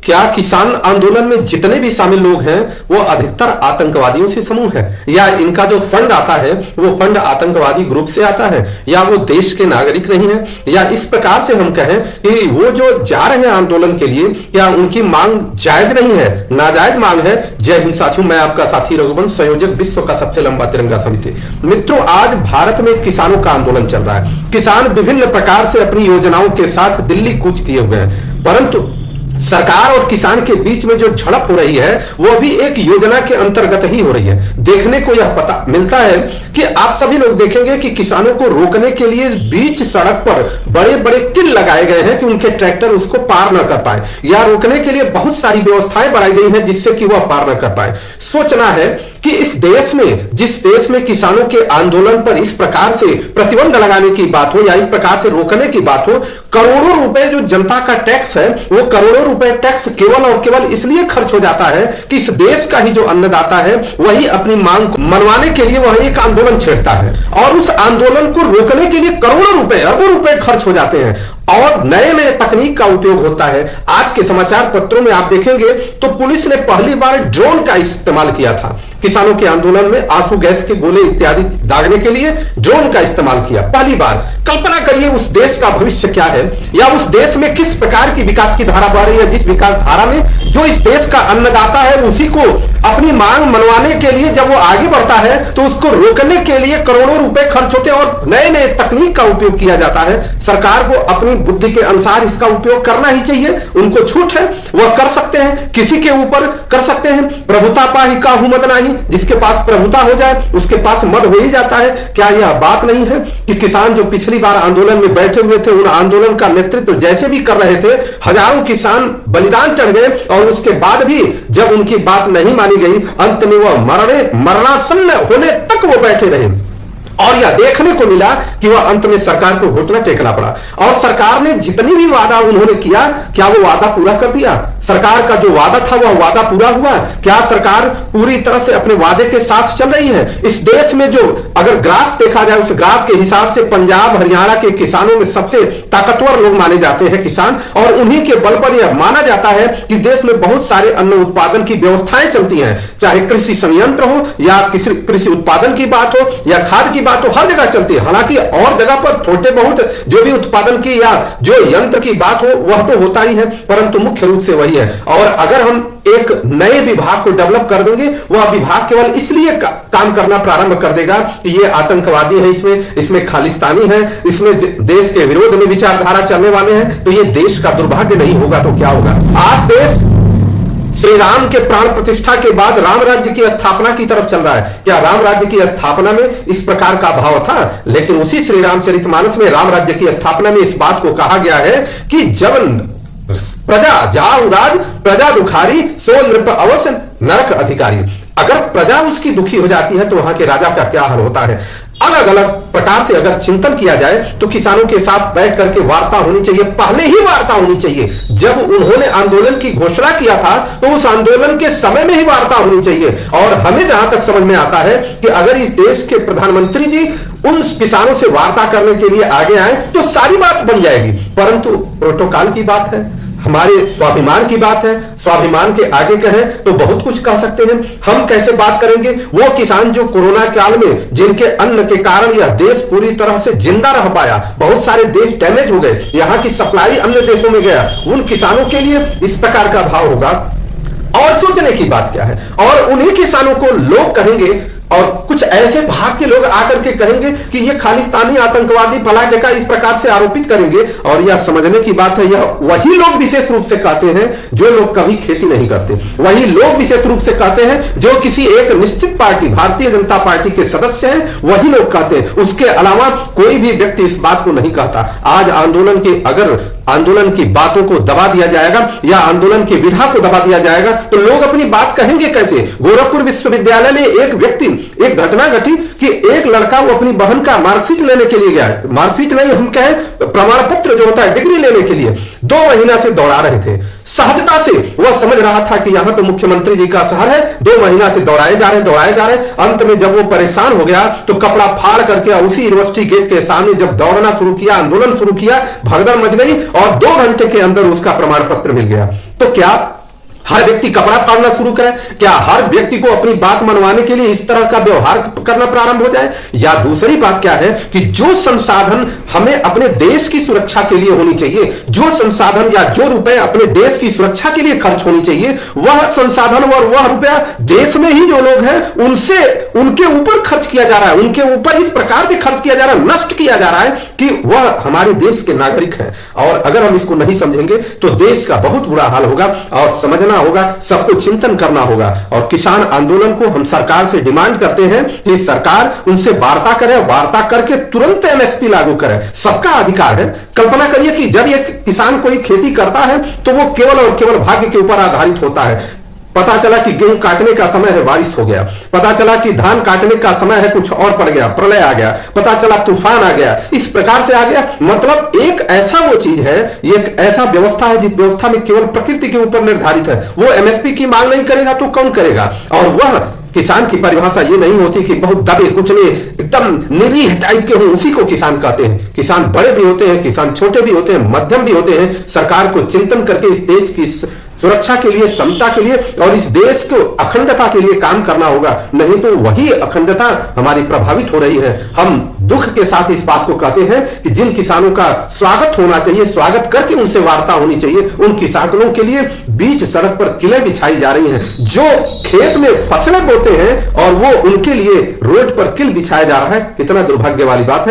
क्या किसान आंदोलन में जितने भी शामिल लोग हैं वो अधिकतर आतंकवादियों से समूह है, या इनका जो फंड आता है वो फंड आतंकवादी ग्रुप से आता है, या वो देश के नागरिक नहीं है, या इस प्रकार से हम कहें कि वो जो जा रहे हैं आंदोलन के लिए क्या उनकी मांग जायज नहीं है, नाजायज मांग है। जय हिंद साथियों, मैं आपका साथी रघुवंश, संयोजक विश्व का सबसे लंबा तिरंगा समिति। मित्रों, आज भारत में किसानों का आंदोलन चल रहा है। किसान विभिन्न प्रकार से अपनी योजनाओं के साथ दिल्ली कूच किए हुए हैं, परंतु सरकार और किसान के बीच में जो झड़प हो रही है वो भी एक योजना के अंतर्गत ही हो रही है। देखने को यह पता मिलता है कि आप सभी लोग देखेंगे कि किसानों को रोकने के लिए बीच सड़क पर बड़े बड़े किल लगाए गए हैं कि उनके ट्रैक्टर उसको पार न कर पाए, या रोकने के लिए बहुत सारी व्यवस्थाएं बनाई गई हैं जिससे कि वह पार न कर पाए। सोचना है कि इस देश में, जिस देश में किसानों के आंदोलन पर इस प्रकार से प्रतिबंध लगाने की बात हो या इस प्रकार से रोकने की बात हो, करोड़ों रुपए जो जनता का टैक्स है वो करोड़ों रुपए टैक्स केवल और केवल इसलिए खर्च हो जाता है कि इस देश का ही जो अन्नदाता है वही अपनी मांग को मनवाने के लिए वह एक आंदोलन छेड़ता है, और उस आंदोलन को रोकने के लिए करोड़ों रुपए, अरबों रुपए खर्च हो जाते हैं और नए नए तकनीक का उपयोग होता है। आज के समाचार पत्रों में आप देखेंगे तो पुलिस ने पहली बार ड्रोन का इस्तेमाल किया था। किसानों के आंदोलन में आंसू गैस के गोले इत्यादि दागने के लिए ड्रोन का इस्तेमाल किया पहली बार। कल्पना करिए उस देश का भविष्य क्या है, या उस देश में किस प्रकार की विकास की धारा बह रही है, जिस विकास धारा में जो इस देश का अन्नदाता है उसी को अपनी मांग मनवाने के लिए जब वो आगे बढ़ता है तो उसको रोकने के लिए करोड़ों रुपए खर्च होते हैं और नए नए तकनीक का उपयोग किया जाता है। सरकार को अपनी बुद्धि के अनुसार इसका उपयोग करना ही चाहिए, उनको छूट है, वह कर सकते हैं, किसी के ऊपर कर सकते हैं। प्रभुता पाही काहू मद नहीं, जिसके पास प्रभुता हो जाए उसके पास मद हो ही जाता है। क्या यह बात नहीं है कि किसान जो पिछली बार आंदोलन में बैठे हुए थे, उन आंदोलन का नेतृत्व जैसे भी कर रहे थे, हजारों किसान बलिदान चढ़ गए और उसके बाद भी जब उनकी बात नहीं मानी गई, अंत में वह मरणासन्न होने तक वो बैठे रहे, और यह देखने को मिला कि वह अंत में सरकार को घुटना टेकना पड़ा। और सरकार ने जितनी भी वादा उन्होंने किया, क्या वो वादा पूरा कर दिया? सरकार का जो वादा था वह वादा पूरा हुआ? क्या सरकार पूरी तरह से अपने वादे के साथ चल रही है? इस देश में जो अगर ग्राफ देखा जाए, उस ग्राफ के हिसाब से पंजाब हरियाणा के किसानों में सबसे ताकतवर लोग माने जाते हैं किसान, और उन्हीं के बल पर यह माना जाता है कि देश में बहुत सारे अन्न उत्पादन की व्यवस्थाएं चलती हैं, चाहे कृषि संयंत्र हो या कृषि उत्पादन की बात हो या खाद की बात तो हर जगह चलती है। हालांकि और जगह पर थोड़े बहुत जो भी उत्पादन की या जो यंत्र की बात हो वह तो होता ही है, परंतु मुख्य रूप से वही है। और अगर हम एक नए विभाग को डेवलप कर देंगे, वह विभाग केवल इसलिए काम करना प्रारंभ कर देगा कि ये आतंकवादी है, इसमें खालिस्तानी है, इसमें देश के विरोध में विचारधारा चलने वाले हैं, तो ये देश का दुर्भाग्य नहीं होगा तो क्या होगा? आज देश श्री राम के प्राण प्रतिष्ठा के बाद राम राज्य की स्थापना की तरफ चल रहा है। क्या राम राज्य की स्थापना में इस प्रकार का भाव था? लेकिन उसी श्री रामचरितमानस में राम राज्य की स्थापना में इस बात को कहा गया है कि जब प्रजा जाऊ राज प्रजा दुखारी सो नृप अवश्य नरक अधिकारी। अगर प्रजा उसकी दुखी हो जाती है तो वहां के राजा का क्या हाल होता है? अलग अलग प्रकार से अगर चिंतन किया जाए तो किसानों के साथ बैठ करके वार्ता होनी चाहिए, पहले ही वार्ता होनी चाहिए। जब उन्होंने आंदोलन की घोषणा किया था तो उस आंदोलन के समय में ही वार्ता होनी चाहिए। और हमें जहां तक समझ में आता है कि अगर इस देश के प्रधानमंत्री जी उन किसानों से वार्ता करने के लिए आगे आए तो सारी बात बन जाएगी, परंतु प्रोटोकॉल की बात है, हमारे स्वाभिमान की बात है, स्वाभिमान के आगे कहें तो बहुत कुछ कह सकते हैं। हम कैसे बात करेंगे वो किसान जो कोरोना काल में जिनके अन्न के कारण यह देश पूरी तरह से जिंदा रह पाया, बहुत सारे देश डैमेज हो गए, यहाँ की सप्लाई अन्य देशों में गया, उन किसानों के लिए इस प्रकार का भाव होगा। और सोचने की बात क्या है, और उन्हीं किसानों को लोग कहेंगे, और कुछ ऐसे भाग के लोग आकर के कहेंगे कि ये खालिस्तानी आतंकवादी फलाने का इस प्रकार से आरोपित करेंगे। और यह समझने की बात है, यह वही लोग विशेष रूप से कहते हैं जो लोग कभी खेती नहीं करते, वही लोग विशेष रूप से कहते हैं जो किसी एक निश्चित पार्टी, भारतीय जनता पार्टी के सदस्य हैं, वही लोग कहते हैं। उसके अलावा कोई भी व्यक्ति इस बात को नहीं कहता। आज आंदोलन की बातों को दबा दिया जाएगा या आंदोलन की विधा को दबा दिया जाएगा तो लोग अपनी बात कहेंगे कैसे? गोरखपुर विश्वविद्यालय में एक घटना घटी कि एक लड़का वो अपनी बहन का मार्कशीट लेने के लिए गया, मार्कशीट नहीं हम कहें प्रमाण पत्र जो होता है डिग्री लेने के लिए, 2 महीना से दौड़ा रहे थे। सहजता से वह समझ रहा था कि यहां तो मुख्यमंत्री जी का शहर है, 2 महीना से दौड़ाए जा रहे। अंत में जब वो परेशान हो गया तो कपड़ा फाड़ करके उसी यूनिवर्सिटी गेट के सामने जब दौड़ना शुरू किया, आंदोलन शुरू किया, भगदड़ मच गई और 2 घंटे के अंदर उसका प्रमाण पत्र मिल गया। तो क्या हर व्यक्ति कपड़ा फाड़ना शुरू करे? क्या हर व्यक्ति को अपनी बात मनवाने के लिए इस तरह का व्यवहार करना प्रारंभ हो जाए? या दूसरी बात क्या है कि जो संसाधन हमें अपने देश की सुरक्षा के लिए होनी चाहिए, जो संसाधन या जो रुपए अपने देश की सुरक्षा के लिए खर्च होनी चाहिए, वह संसाधन और वह रुपया देश में ही जो लोग हैं उनसे उनके ऊपर खर्च किया जा रहा है, उनके ऊपर इस प्रकार से खर्च किया जा रहा है, नष्ट किया जा रहा है कि वह हमारे देश के नागरिक हैं। और अगर हम इसको नहीं समझेंगे तो देश का बहुत बुरा हाल होगा और समझना होगा, सबको चिंतन करना होगा। और किसान आंदोलन को हम सरकार से डिमांड करते हैं कि सरकार उनसे वार्ता करे, वार्ता करके तुरंत एमएसपी लागू करे। सबका अधिकार है। कल्पना करिए कि जब एक किसान कोई खेती करता है तो वो केवल और केवल भाग्य के ऊपर आधारित होता है। पता चला कि गेहूं काटने का समय है, बारिश हो गया। पता चला कि धान काटने का समय है, कुछ और पड़ गया, प्रलय आ गया। पता चला तूफान आ गया, इस प्रकार से आ गया। मतलब एक ऐसा वो चीज है, एक ऐसा व्यवस्था है जिस व्यवस्था में केवल प्रकृति के ऊपर निर्धारित है। वो एमएसपी की मांग नहीं करेगा तो कौन करेगा? और वह किसान की परिभाषा ये नहीं होती कि बहुत दबे कुचले एकदम निरीह टाइप के हों, उसी को किसान कहते हैं। किसान बड़े भी होते हैं, किसान छोटे भी होते हैं, मध्यम भी होते हैं। सरकार को चिंतन करके इस देश की सुरक्षा के लिए, समता के लिए और इस देश को अखंडता के लिए काम करना होगा, नहीं तो वही अखंडता हमारी प्रभावित हो रही है। हम दुख के साथ इस बात को कहते हैं कि जिन किसानों का स्वागत होना चाहिए, स्वागत करके उनसे वार्ता होनी चाहिए, उन किसानों के लिए बीच सड़क पर किले बिछाई जा रही हैं। जो खेत में फसलें बोते हैं और वो उनके लिए रोड पर किल बिछाया जा रहा है, कितना दुर्भाग्य वाली बात है।